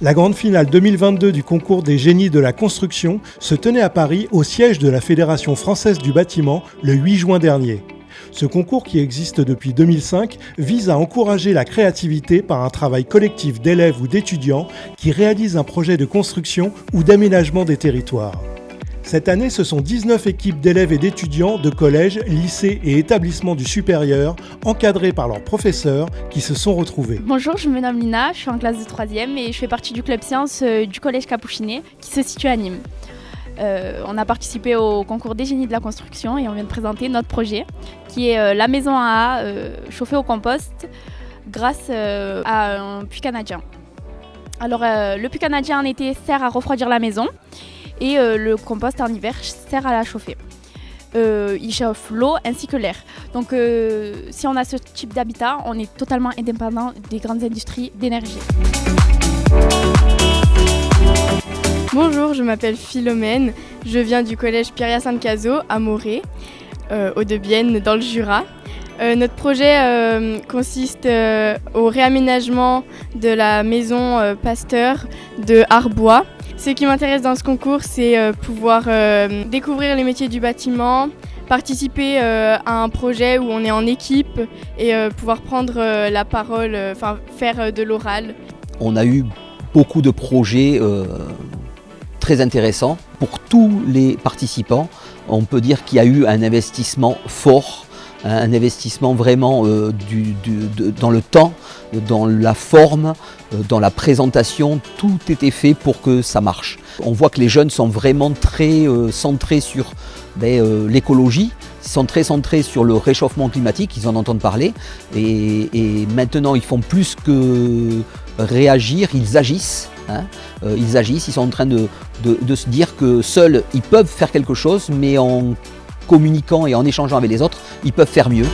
La grande finale 2022 du concours des génies de la construction se tenait à Paris au siège de la Fédération française du bâtiment le 8 juin dernier. Ce concours, qui existe depuis 2005, vise à encourager la créativité par un travail collectif d'élèves ou d'étudiants qui réalisent un projet de construction ou d'aménagement des territoires. Cette année, ce sont 19 équipes d'élèves et d'étudiants de collèges, lycées et établissements du supérieur, encadrés par leurs professeurs, qui se sont retrouvés. Bonjour, je me nomme Lina, je suis en classe de 3e et je fais partie du club sciences du collège Capuchinet qui se situe à Nîmes. On a participé au concours des génies de la construction et on vient de présenter notre projet qui est la maison à chauffée au compost grâce à un puits canadien. Alors le puits canadien en été sert à refroidir la maison et le compost en hiver sert à la chauffer. Il chauffe l'eau ainsi que l'air. Donc si on a ce type d'habitat, on est totalement indépendant des grandes industries d'énergie. Bonjour, je m'appelle Philomène, je viens du collège Pierre-Hyacinthe Cazaux à Morée, Hauts-de-Bienne, dans le Jura. Notre projet consiste au réaménagement de la maison Pasteur de Arbois. Ce qui m'intéresse dans ce concours, c'est pouvoir découvrir les métiers du bâtiment, participer à un projet où on est en équipe et pouvoir prendre la parole, faire de l'oral. On a eu beaucoup de projets très intéressant. Pour tous les participants, on peut dire qu'il y a eu un investissement fort, un investissement vraiment dans le temps, dans la forme, dans la présentation. Tout était fait pour que ça marche. On voit que les jeunes sont vraiment très centrés sur l'écologie, sont très centrés sur le réchauffement climatique, ils en entendent parler. Et maintenant, ils font plus que réagir, ils agissent. Ils sont en train de se dire que seuls ils peuvent faire quelque chose, mais en communiquant et en échangeant avec les autres, ils peuvent faire mieux.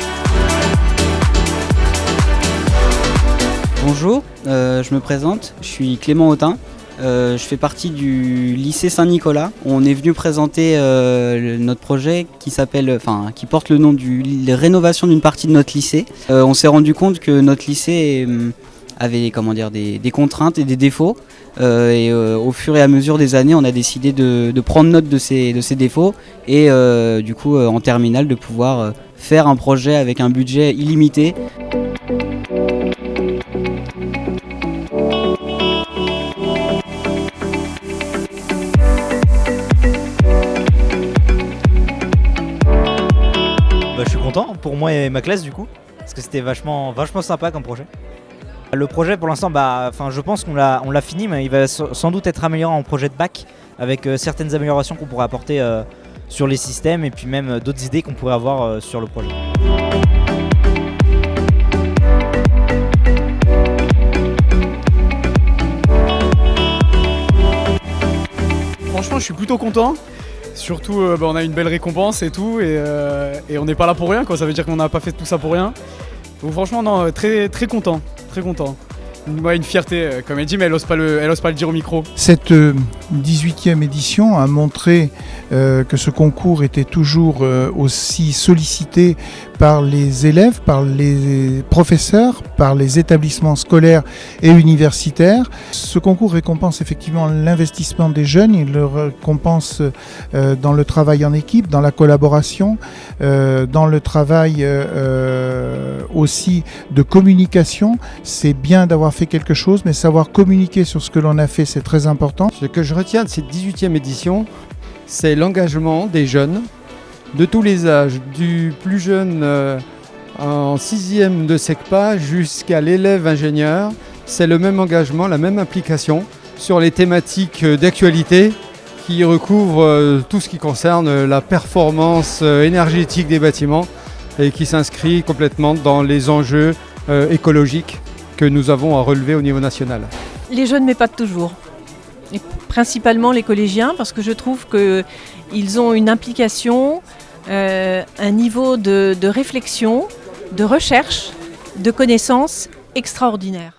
Bonjour, je me présente, je suis Clément Autin, je fais partie du lycée Saint-Nicolas. On est venu présenter notre projet qui porte le nom de rénovation d'une partie de notre lycée. On s'est rendu compte que notre lycée avait des contraintes et des défauts. Au fur et à mesure des années, on a décidé de prendre note de ces défauts et du coup en terminale de pouvoir faire un projet avec un budget illimité. Je suis content pour moi et ma classe du coup, parce que c'était vachement sympa comme projet. Le projet pour l'instant, je pense qu'on l'a fini, mais il va sans doute être amélioré en projet de bac avec certaines améliorations qu'on pourrait apporter sur les systèmes et puis même d'autres idées qu'on pourrait avoir sur le projet. Franchement, je suis plutôt content. Surtout, on a une belle récompense et tout, et on n'est pas là pour rien, quoi. Ça veut dire qu'on n'a pas fait tout ça pour rien. Donc franchement, non, très, très content, très content. Une fierté, comme elle dit, mais elle ose pas le dire au micro. Cette 18e édition a montré que ce concours était toujours aussi sollicité par les élèves, par les professeurs, par les établissements scolaires et universitaires. Ce concours récompense effectivement l'investissement des jeunes, il le récompense dans le travail en équipe, dans la collaboration, dans le travail aussi de communication. C'est bien d'avoir fait quelque chose, mais savoir communiquer sur ce que l'on a fait, c'est très important. Ce que je retiens de cette 18e édition, c'est l'engagement des jeunes de tous les âges, du plus jeune en 6e de SECPA jusqu'à l'élève ingénieur. C'est le même engagement, la même implication sur les thématiques d'actualité qui recouvrent tout ce qui concerne la performance énergétique des bâtiments et qui s'inscrit complètement dans les enjeux écologiques que nous avons à relever au niveau national. Les jeunes m'épatent toujours, et principalement les collégiens, parce que je trouve qu'ils ont une implication, un niveau de réflexion, de recherche, de connaissance extraordinaire.